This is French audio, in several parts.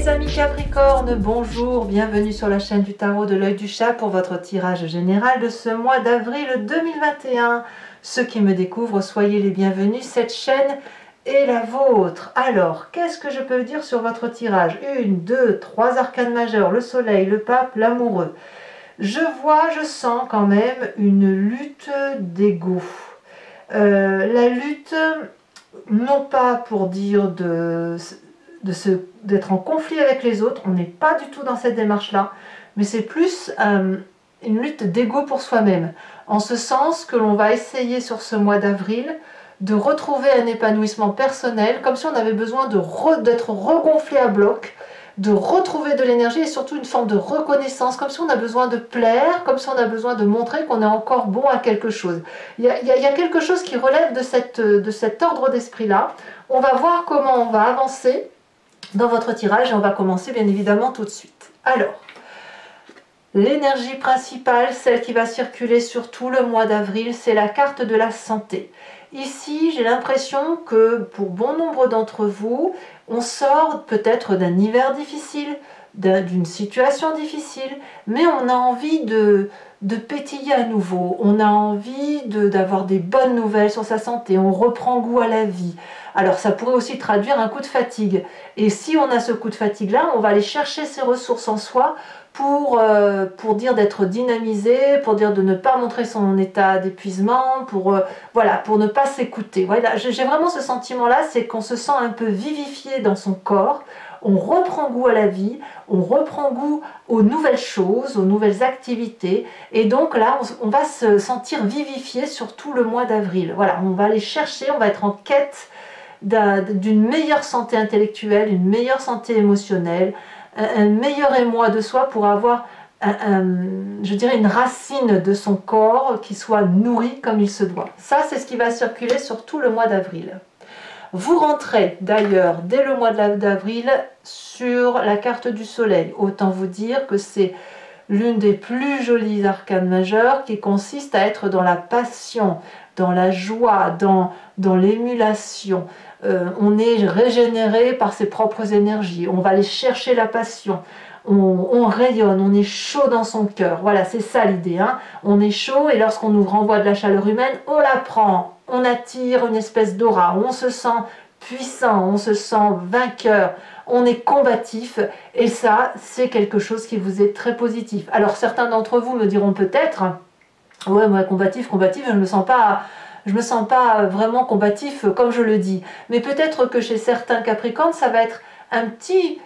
Mes amis Capricorne, bonjour, bienvenue sur la chaîne du tarot de l'œil du chat pour votre tirage général de ce mois d'avril 2021. Ceux qui me découvrent, soyez les bienvenus, cette chaîne est la vôtre. Alors, qu'est-ce que je peux dire sur votre tirage? 1, 2, 3 arcanes majeures, le soleil, le pape, l'amoureux. Je sens quand même une lutte d'ego. La lutte, non pas pour dire d'être en conflit avec les autres, on n'est pas du tout dans cette démarche-là, mais c'est plus une lutte d'ego pour soi-même, en ce sens que l'on va essayer sur ce mois d'avril de retrouver un épanouissement personnel, comme si on avait besoin d'être regonflé à bloc, de retrouver de l'énergie et surtout une forme de reconnaissance, comme si on a besoin de plaire, comme si on a besoin de montrer qu'on est encore bon à quelque chose. Il y a quelque chose qui relève de cet ordre d'esprit-là. On va voir comment on va avancer dans votre tirage et on va commencer bien évidemment tout de suite. Alors, l'énergie principale, celle qui va circuler sur tout le mois d'avril, c'est la carte de la santé. Ici, j'ai l'impression que pour bon nombre d'entre vous, on sort peut-être d'un hiver difficile, d'une situation difficile, mais on a envie de pétiller à nouveau, on a envie d'avoir des bonnes nouvelles sur sa santé, on reprend goût à la vie. Alors ça pourrait aussi traduire un coup de fatigue, et si on a ce coup de fatigue là, on va aller chercher ses ressources en soi pour dire d'être dynamisé, pour dire de ne pas montrer son état d'épuisement, voilà, pour ne pas s'écouter. Voilà, j'ai vraiment ce sentiment là, c'est qu'on se sent un peu vivifié dans son corps, on reprend goût à la vie, on reprend goût aux nouvelles choses, aux nouvelles activités, et donc là on va se sentir vivifié sur tout le mois d'avril. Voilà, on va aller chercher, on va être en quête d'une meilleure santé intellectuelle, une meilleure santé émotionnelle, un meilleur émoi de soi pour avoir, je dirais, une racine de son corps qui soit nourrie comme il se doit. Ça, c'est ce qui va circuler sur tout le mois d'avril. Vous rentrez d'ailleurs dès le mois d'avril sur la carte du soleil. Autant vous dire que c'est l'une des plus jolies arcanes majeures qui consiste à être dans la passion, dans la joie, dans l'émulation. On est régénéré par ses propres énergies, on va aller chercher la passion, on rayonne, on est chaud dans son cœur. Voilà, c'est ça l'idée, hein. On est chaud et lorsqu'on nous renvoie de la chaleur humaine, on la prend, on attire une espèce d'aura, on se sent puissant, on se sent vainqueur, on est combatif, et ça, c'est quelque chose qui vous est très positif. Alors certains d'entre vous me diront peut-être, ouais, moi combatif, je me sens pas vraiment combatif comme je le dis. Mais peut-être que chez certains Capricornes, ça va être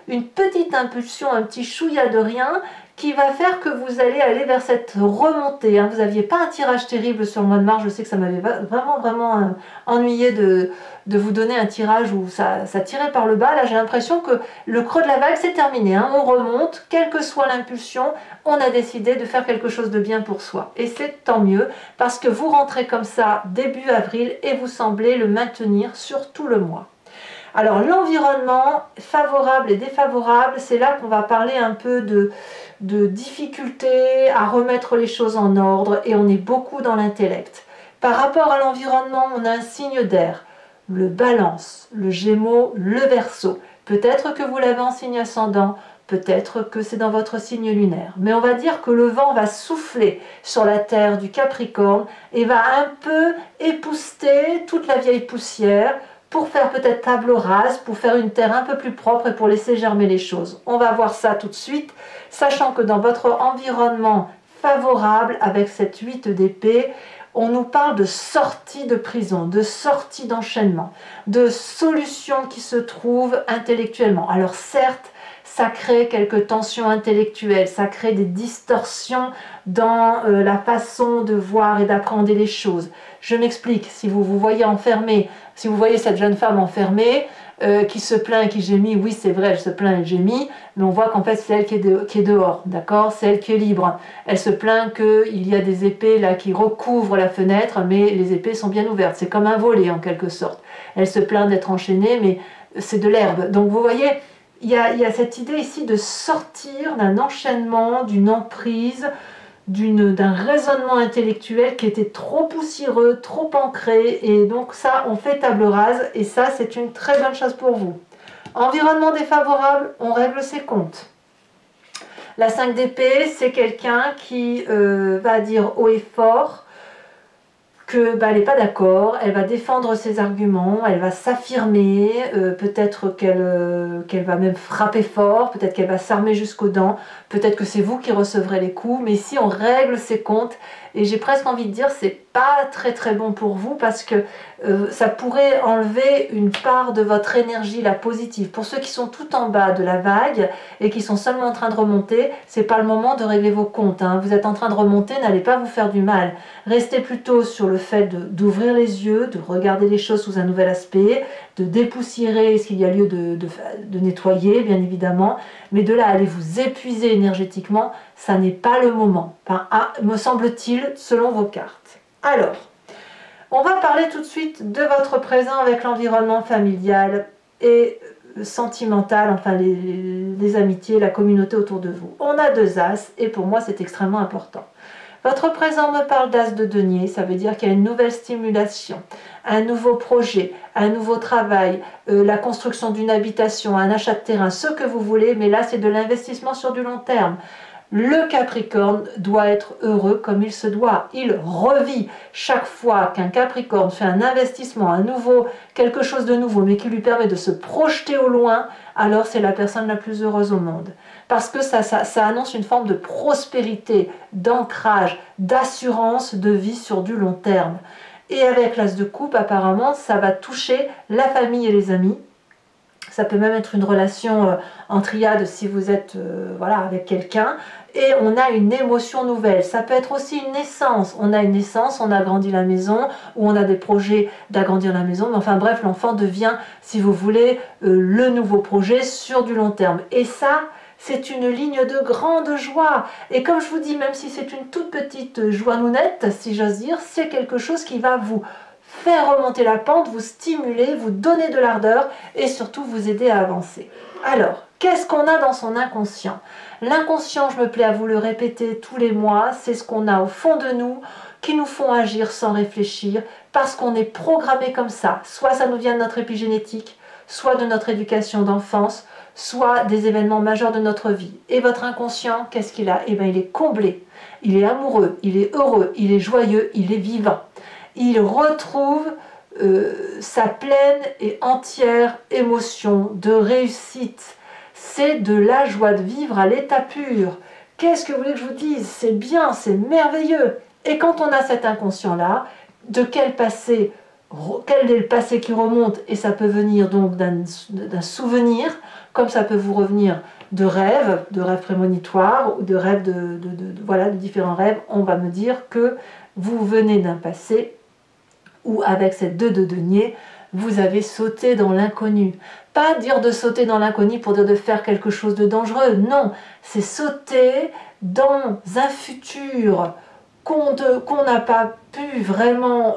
une petite impulsion, un petit chouïa de rien qui va faire que vous allez aller vers cette remontée. Vous n'aviez pas un tirage terrible sur le mois de mars. Je sais que ça m'avait vraiment ennuyé de vous donner un tirage où ça tirait par le bas. Là, j'ai l'impression que le creux de la vague, c'est terminé. On remonte, quelle que soit l'impulsion, on a décidé de faire quelque chose de bien pour soi. Et c'est tant mieux, parce que vous rentrez comme ça début avril et vous semblez le maintenir sur tout le mois. Alors l'environnement favorable et défavorable, c'est là qu'on va parler un peu de difficulté à remettre les choses en ordre, et on est beaucoup dans l'intellect. Par rapport à l'environnement, on a un signe d'air, le Balance, le Gémeaux, le Verseau. Peut-être que vous l'avez en signe ascendant, peut-être que c'est dans votre signe lunaire. Mais on va dire que le vent va souffler sur la terre du Capricorne et va un peu épousseter toute la vieille poussière, pour faire peut-être table rase, pour faire une terre un peu plus propre et pour laisser germer les choses. On va voir ça tout de suite, sachant que dans votre environnement favorable, avec cette 8 d'épée, on nous parle de sortie de prison, de sortie d'enchaînement, de solutions qui se trouvent intellectuellement. Alors certes, ça crée quelques tensions intellectuelles, ça crée des distorsions dans la façon de voir et d'appréhender les choses. Je m'explique, si vous vous voyez enfermé, si vous voyez cette jeune femme enfermée, qui se plaint et qui gémit, oui c'est vrai, elle se plaint, elle gémit, mais on voit qu'en fait c'est elle qui est dehors, d'accord, c'est elle qui est libre. Elle se plaint qu'il y a des épées là qui recouvrent la fenêtre, mais les épées sont bien ouvertes, c'est comme un volet en quelque sorte. Elle se plaint d'être enchaînée, mais c'est de l'herbe. Donc vous voyez, il y a cette idée ici de sortir d'un enchaînement, d'une emprise, d'un raisonnement intellectuel qui était trop poussiéreux, trop ancré, et donc ça on fait table rase, et ça c'est une très bonne chose pour vous. Environnement défavorable, on règle ses comptes. La 5 d'épée, c'est quelqu'un qui va dire haut et fort que elle n'est pas d'accord, elle va défendre ses arguments, elle va s'affirmer, peut-être qu'elle va même frapper fort, peut-être qu'elle va s'armer jusqu'aux dents, peut-être que c'est vous qui recevrez les coups, mais ici on règle ses comptes, et j'ai presque envie de dire c'est pas très bon pour vous, parce que ça pourrait enlever une part de votre énergie, la positive. Pour ceux qui sont tout en bas de la vague, et qui sont seulement en train de remonter, c'est pas le moment de régler vos comptes, hein. Vous êtes en train de remonter, n'allez pas vous faire du mal. Restez plutôt sur le fait d'ouvrir les yeux, de regarder les choses sous un nouvel aspect, de dépoussiérer ce qu'il y a lieu de nettoyer, bien évidemment, mais de là aller vous épuiser énergétiquement, ça n'est pas le moment, enfin, me semble-t-il, selon vos cartes. Alors, on va parler tout de suite de votre présent avec l'environnement familial et sentimental, enfin les amitiés, la communauté autour de vous. On a 2 as, et pour moi c'est extrêmement important. Votre présent me parle d'as de denier, ça veut dire qu'il y a une nouvelle stimulation, un nouveau projet, un nouveau travail, la construction d'une habitation, un achat de terrain, ce que vous voulez, mais là c'est de l'investissement sur du long terme. Le Capricorne doit être heureux comme il se doit. Il revit chaque fois qu'un Capricorne fait un investissement, quelque chose de nouveau, mais qui lui permet de se projeter au loin, alors c'est la personne la plus heureuse au monde. Parce que ça annonce une forme de prospérité, d'ancrage, d'assurance de vie sur du long terme. Et avec l'as de coupe, apparemment, ça va toucher la famille et les amis. Ça peut même être une relation en triade si vous êtes avec quelqu'un. Et on a une émotion nouvelle. Ça peut être aussi une naissance. On a une naissance, on agrandit la maison, ou on a des projets d'agrandir la maison. Mais enfin bref, l'enfant devient, si vous voulez, le nouveau projet sur du long terme. Et ça, c'est une ligne de grande joie. Et comme je vous dis, même si c'est une toute petite joinounette, si j'ose dire, c'est quelque chose qui va vous faire remonter la pente, vous stimuler, vous donner de l'ardeur et surtout vous aider à avancer. Alors, qu'est-ce qu'on a dans son inconscient? L'inconscient, je me plais à vous le répéter tous les mois, c'est ce qu'on a au fond de nous, qui nous font agir sans réfléchir, parce qu'on est programmé comme ça. Soit ça nous vient de notre épigénétique, soit de notre éducation d'enfance, soit des événements majeurs de notre vie. Et votre inconscient, qu'est-ce qu'il a? Eh bien, il est comblé, il est amoureux, il est heureux, il est joyeux, il est vivant. Il retrouve sa pleine et entière émotion de réussite. C'est de la joie de vivre à l'état pur. Qu'est-ce que vous voulez que je vous dise? C'est bien, c'est merveilleux. Et quand on a cet inconscient-là, quel est le passé qui remonte? Et ça peut venir donc d'un souvenir, comme ça peut vous revenir de rêves prémonitoires, ou de rêves de différents rêves. On va me dire que vous venez d'un passé où avec cette 2 de denier, vous avez sauté dans l'inconnu. Pas dire de sauter dans l'inconnu pour dire de faire quelque chose de dangereux, non, c'est sauter dans un futur qu'on n'a pas pu vraiment,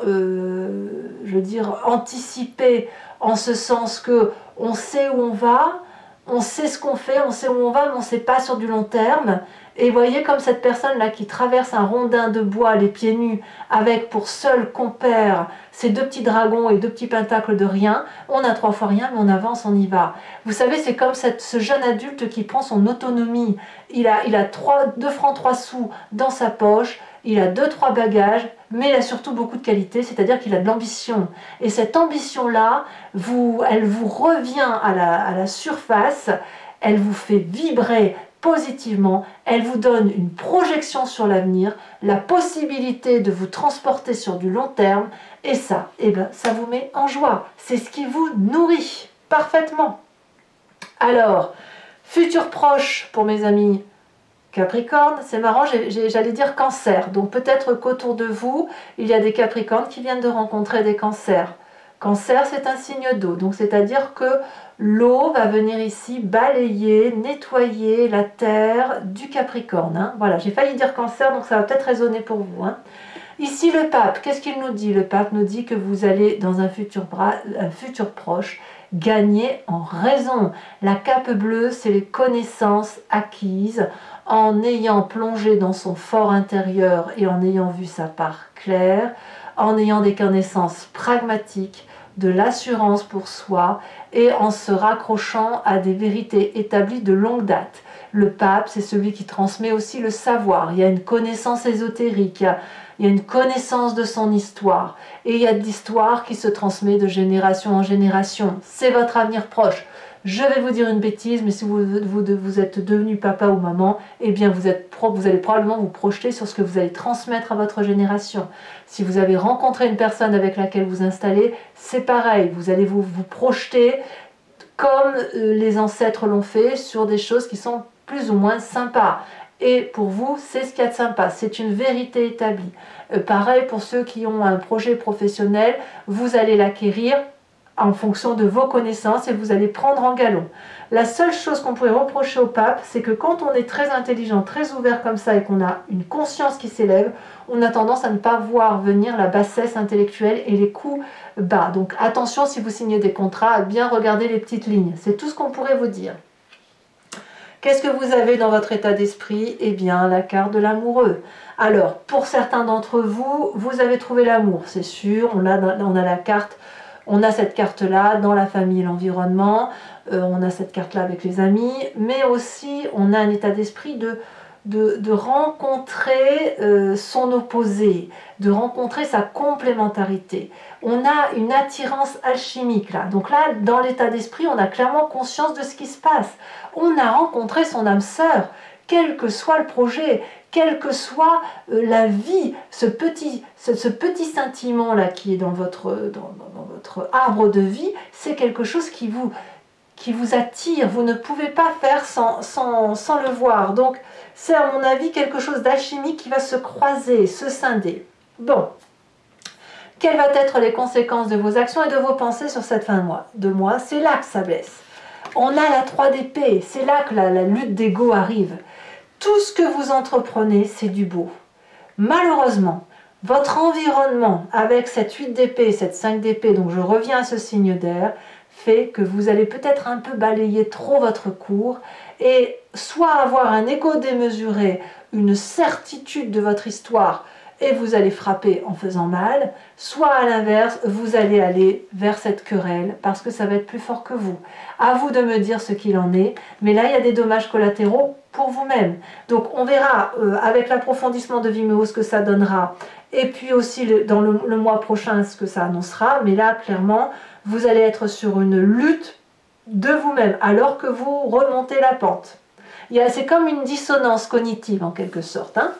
anticiper, en ce sens que on sait où on va, on sait ce qu'on fait, on sait où on va, mais on ne sait pas sur du long terme. Et voyez comme cette personne-là qui traverse un rondin de bois les pieds nus avec pour seul compère ces 2 petits dragons et 2 petits pentacles de rien. On a 3 fois rien, mais on avance, on y va. Vous savez, c'est comme ce jeune adulte qui prend son autonomie. Il a 2 francs 3 sous dans sa poche, il a 2-3 bagages, mais il a surtout beaucoup de qualité, c'est-à-dire qu'il a de l'ambition. Et cette ambition-là, elle vous revient à la surface, elle vous fait vibrer positivement, elle vous donne une projection sur l'avenir, la possibilité de vous transporter sur du long terme, et ça, ça vous met en joie. C'est ce qui vous nourrit parfaitement. Alors, futur proche pour mes amis Capricorne, c'est marrant, j'allais dire Cancer, donc peut-être qu'autour de vous, il y a des Capricornes qui viennent de rencontrer des Cancers. Cancer, c'est un signe d'eau, donc c'est-à-dire que l'eau va venir ici balayer, nettoyer la terre du Capricorne. Hein. Voilà, j'ai failli dire Cancer, donc ça va peut-être résonner pour vous. Hein. Ici, le pape, qu'est-ce qu'il nous dit? Le pape nous dit que vous allez, dans un futur proche, gagner en raison. La cape bleue, c'est les connaissances acquises en ayant plongé dans son fort intérieur et en ayant vu sa part claire, en ayant des connaissances pragmatiques, de l'assurance pour soi et en se raccrochant à des vérités établies de longue date. Le pape, c'est celui qui transmet aussi le savoir. Il y a une connaissance ésotérique, il y a une connaissance de son histoire. Et il y a de l'histoire qui se transmet de génération en génération. C'est votre avenir proche. Je vais vous dire une bêtise, mais si vous êtes devenu papa ou maman, eh bien vous allez probablement vous projeter sur ce que vous allez transmettre à votre génération. Si vous avez rencontré une personne avec laquelle vous installez, c'est pareil. Vous allez vous projeter comme les ancêtres l'ont fait sur des choses qui sont plus ou moins sympas. Et pour vous, c'est ce qu'il y a de sympa. C'est une vérité établie. Pareil pour ceux qui ont un projet professionnel, vous allez l'acquérir en fonction de vos connaissances et vous allez prendre en galon. La seule chose qu'on pourrait reprocher au pape, c'est que quand on est très intelligent, très ouvert comme ça et qu'on a une conscience qui s'élève, on a tendance à ne pas voir venir la bassesse intellectuelle et les coups bas. Donc attention, si vous signez des contrats, à bien regarder les petites lignes. C'est tout ce qu'on pourrait vous dire. Qu'est-ce que vous avez dans votre état d'esprit? Eh bien, la carte de l'amoureux. Alors, pour certains d'entre vous, vous avez trouvé l'amour, c'est sûr. On a la carte. On a cette carte-là dans la famille et l'environnement, on a cette carte-là avec les amis, mais aussi on a un état d'esprit de rencontrer son opposé, de rencontrer sa complémentarité. On a une attirance alchimique là. Donc là, dans l'état d'esprit, on a clairement conscience de ce qui se passe. On a rencontré son âme sœur, quel que soit le projet, quelle que soit la vie, ce petit scintillement là qui est dans votre arbre de vie, c'est quelque chose qui vous attire. Vous ne pouvez pas faire sans le voir. Donc c'est à mon avis quelque chose d'alchimique qui va se croiser, se scinder. Bon, quelles vont être les conséquences de vos actions et de vos pensées sur cette fin de mois? C'est là que ça blesse. On a la 3 d'épée, c'est là que la lutte d'ego arrive. Tout ce que vous entreprenez, c'est du beau. Malheureusement, votre environnement, avec cette 8 d'épée, cette 5 d'épée, donc je reviens à ce signe d'air, fait que vous allez peut-être un peu balayer trop votre cours et soit avoir un ego démesuré, une certitude de votre histoire, et vous allez frapper en faisant mal, soit à l'inverse, vous allez aller vers cette querelle parce que ça va être plus fort que vous. À vous de me dire ce qu'il en est, mais là il y a des dommages collatéraux pour vous-même. Donc on verra avec l'approfondissement de Vimeo ce que ça donnera, et puis aussi dans le mois prochain ce que ça annoncera, mais là clairement vous allez être sur une lutte de vous-même alors que vous remontez la pente. C'est comme une dissonance cognitive en quelque sorte, hein.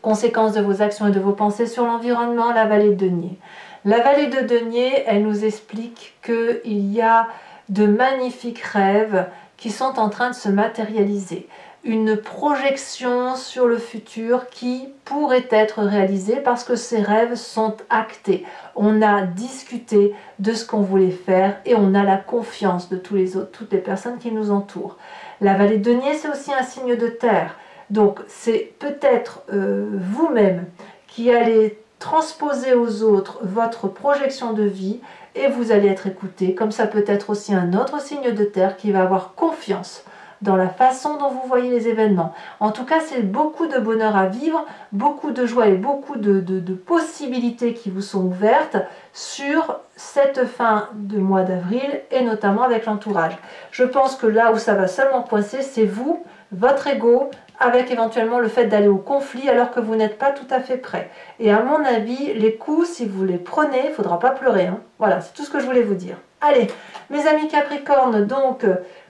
Conséquences de vos actions et de vos pensées sur l'environnement, la vallée de denier. La vallée de denier, elle nous explique qu'il y a de magnifiques rêves qui sont en train de se matérialiser. Une projection sur le futur qui pourrait être réalisée parce que ces rêves sont actés. On a discuté de ce qu'on voulait faire et on a la confiance de toutes les personnes qui nous entourent. La vallée de denier, c'est aussi un signe de terre. Donc c'est peut-être vous-même qui allez transposer aux autres votre projection de vie et vous allez être écouté, comme ça peut être aussi un autre signe de terre qui va avoir confiance dans la façon dont vous voyez les événements. En tout cas, c'est beaucoup de bonheur à vivre, beaucoup de joie et beaucoup de possibilités qui vous sont ouvertes sur cette fin de mois d'avril et notamment avec l'entourage. Je pense que là où ça va seulement coincer, c'est vous, votre ego, avec éventuellement le fait d'aller au conflit alors que vous n'êtes pas tout à fait prêt. Et à mon avis, les coups, si vous les prenez, il ne faudra pas pleurer, hein. Voilà, c'est tout ce que je voulais vous dire. Allez, mes amis Capricorne, donc,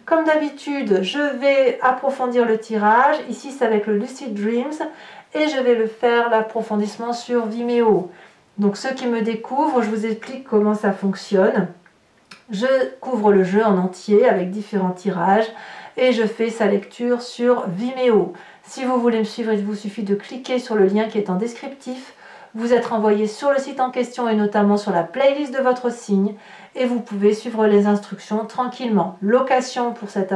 comme d'habitude, je vais approfondir le tirage. Ici, c'est avec le Lucid Dreams. Et je vais le faire, l'approfondissement sur Vimeo. Donc, ceux qui me découvrent, je vous explique comment ça fonctionne. Je couvre le jeu en entier avec différents tirages. Et je fais sa lecture sur Vimeo. Si vous voulez me suivre, il vous suffit de cliquer sur le lien qui est en descriptif. Vous êtes renvoyé sur le site en question et notamment sur la playlist de votre signe. Et vous pouvez suivre les instructions tranquillement. Location pour cet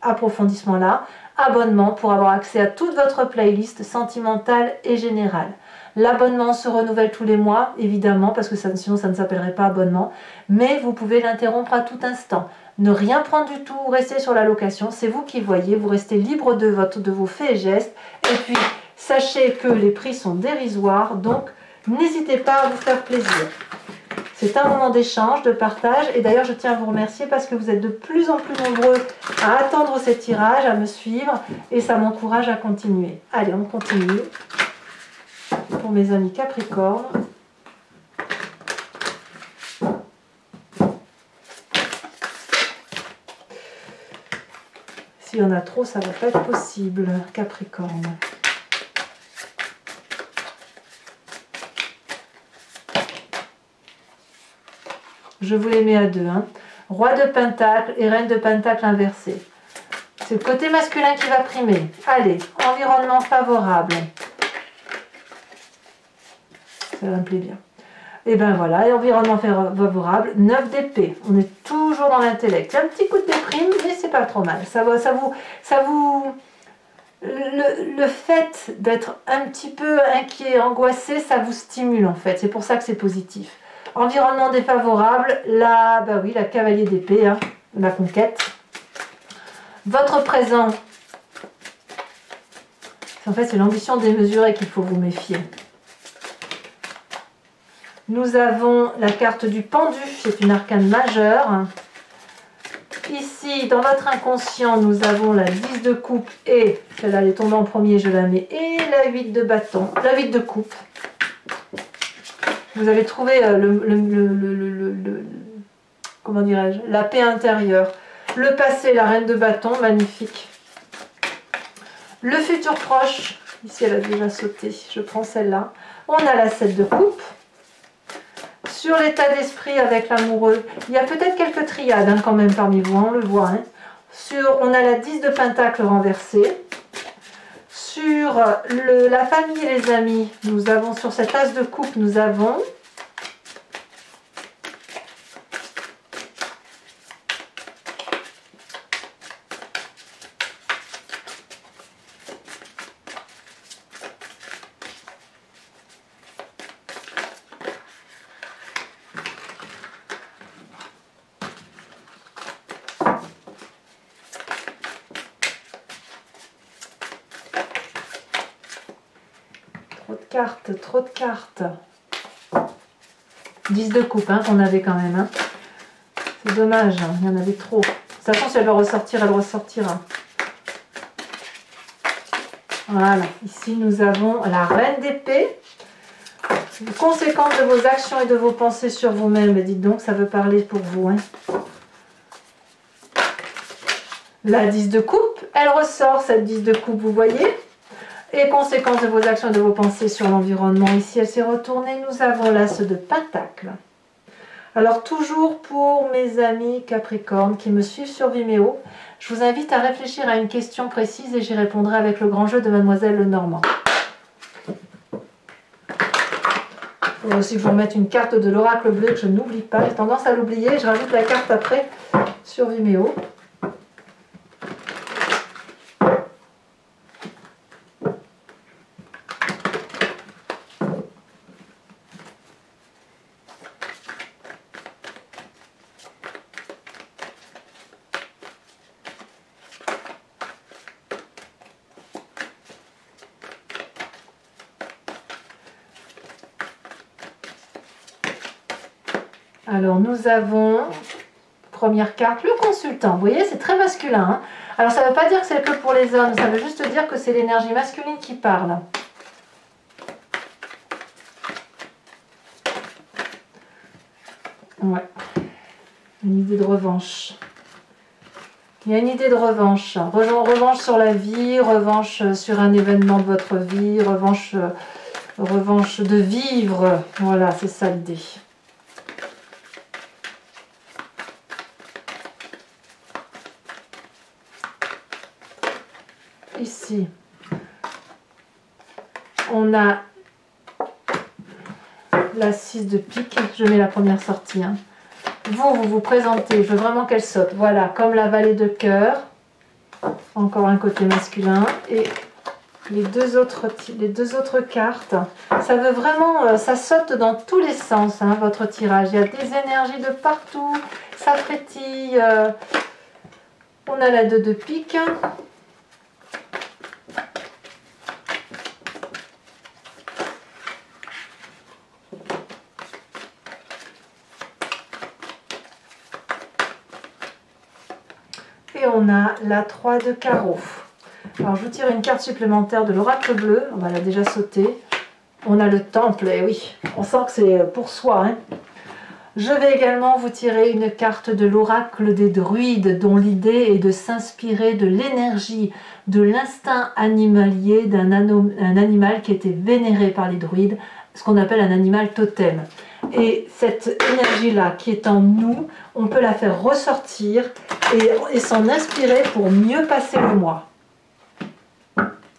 approfondissement-là. Abonnement pour avoir accès à toute votre playlist sentimentale et générale. L'abonnement se renouvelle tous les mois, évidemment, parce que sinon ça ne s'appellerait pas abonnement. Mais vous pouvez l'interrompre à tout instant. Ne rien prendre du tout, rester sur la location, c'est vous qui voyez, vous restez libre de vos faits et gestes. Et puis, sachez que les prix sont dérisoires, donc n'hésitez pas à vous faire plaisir. C'est un moment d'échange, de partage. Et d'ailleurs, je tiens à vous remercier parce que vous êtes de plus en plus nombreux à attendre ces tirages, à me suivre. Et ça m'encourage à continuer. Allez, on continue. Pour mes amis Capricorne. S'il y en a trop, ça ne va pas être possible, Capricorne. Je vous les mets à deux. Hein. Roi de Pentacle et Reine de Pentacle inversée. C'est le côté masculin qui va primer. Allez, environnement favorable. Ça me plaît bien. Et ben voilà, et environnement favorable, 9 d'épée. On est toujours dans l'intellect. Il y a un petit coup de déprime, mais c'est pas trop mal. Le fait d'être un petit peu inquiet, angoissé, ça vous stimule en fait. C'est pour ça que c'est positif. Environnement défavorable, là, bah oui, la cavalier d'épée, hein, la conquête. Votre présent, en fait, c'est l'ambition démesurée qu'il faut vous méfier. Nous avons la carte du pendu, c'est une arcane majeure. Ici, dans votre inconscient, nous avons la 10 de coupe et, celle-là, elle est tombée en premier, je la mets, et la 8 de bâton, la 8 de coupe. Vous avez trouvé comment dirais-je, la paix intérieure. Le passé, la reine de bâton, magnifique. Le futur proche, ici elle a déjà sauté, je prends celle-là. On a la 7 de coupe. Sur l'état d'esprit avec l'amoureux, il y a peut-être quelques triades hein, quand même parmi vous, hein, on le voit. Hein. On a la 10 de pentacle renversée. Sur la famille et les amis, nous avons sur cette as de coupe, nous avons trop de cartes. 10 de coupe hein, qu'on avait quand même. Hein. C'est dommage, hein, il y en avait trop. De toute façon, si elle veut ressortir, elle ressortira. Voilà, ici nous avons la reine d'épée. Conséquence de vos actions et de vos pensées sur vous-même. Mais dites donc, ça veut parler pour vous. Hein. La 10 de coupe, elle ressort cette 10 de coupe, vous voyez. Et conséquence de vos actions et de vos pensées sur l'environnement. Ici, elle s'est retournée. Nous avons l'as de pentacle. Alors, toujours pour mes amis Capricorne qui me suivent sur Vimeo, je vous invite à réfléchir à une question précise et j'y répondrai avec le grand jeu de Mademoiselle Lenormand. Il faut aussi que je vous remette une carte de l'oracle bleu que je n'oublie pas. J'ai tendance à l'oublier. Je rajoute la carte après sur Vimeo. Alors, nous avons, première carte, le consultant. Vous voyez, c'est très masculin. Hein. Alors, ça ne veut pas dire que c'est que pour les hommes. Ça veut juste dire que c'est l'énergie masculine qui parle. Ouais. Une idée de revanche. Il y a une idée de revanche. Revanche sur la vie, revanche sur un événement de votre vie, revanche de vivre. Voilà, c'est ça l'idée. Ici, on a la 6 de pique. Je mets la première sortie. Hein. Vous vous présentez. Je veux vraiment qu'elle saute. Voilà, comme la vallée de cœur. Encore un côté masculin. Et les deux autres cartes. Ça veut vraiment... ça saute dans tous les sens, hein, votre tirage. Il y a des énergies de partout. Ça frétille. On a la 2 de pique. Et on a la 3 de carreau. Alors je vous tire une carte supplémentaire de l'oracle bleu, on va la déjà sauter. On a le temple, et oui, on sent que c'est pour soi. Hein. Je vais également vous tirer une carte de l'oracle des druides, dont l'idée est de s'inspirer de l'énergie, de l'instinct animalier d'un animal qui était vénéré par les druides, ce qu'on appelle un animal totem. Et cette énergie-là qui est en nous, on peut la faire ressortir et s'en inspirer pour mieux passer le mois.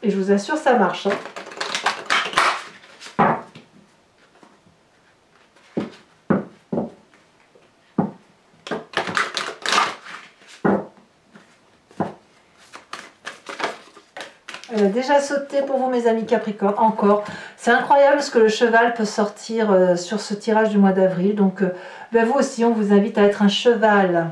Et je vous assure, ça marche. Hein. Elle a déjà sauté pour vous mes amis Capricorne, encore. C'est incroyable ce que le cheval peut sortir sur ce tirage du mois d'avril. Donc vous aussi, on vous invite à être un cheval.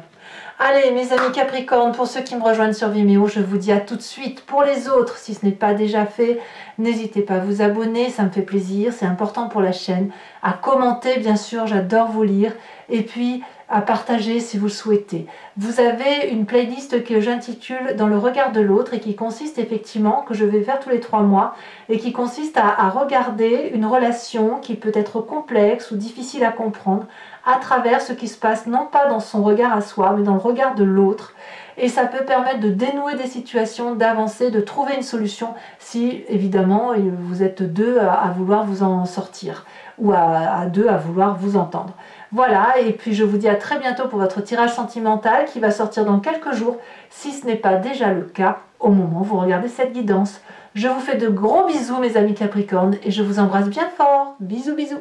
Allez mes amis Capricorne, pour ceux qui me rejoignent sur Vimeo, je vous dis à tout de suite. Pour les autres, si ce n'est pas déjà fait, n'hésitez pas à vous abonner, ça me fait plaisir, c'est important pour la chaîne. À commenter, bien sûr, j'adore vous lire. Et puis à partager si vous le souhaitez. Vous avez une playlist que j'intitule Dans le regard de l'autre et qui consiste effectivement, que je vais faire tous les 3 mois, et qui consiste à regarder une relation qui peut être complexe ou difficile à comprendre à travers ce qui se passe, non pas dans son regard à soi, mais dans le regard de l'autre. Et ça peut permettre de dénouer des situations, d'avancer, de trouver une solution si, évidemment, vous êtes 2 à vouloir vous en sortir ou à 2 à vouloir vous entendre. Voilà, et puis je vous dis à très bientôt pour votre tirage sentimental qui va sortir dans quelques jours, si ce n'est pas déjà le cas au moment où vous regardez cette guidance. Je vous fais de gros bisous mes amis Capricornes et je vous embrasse bien fort. Bisous bisous.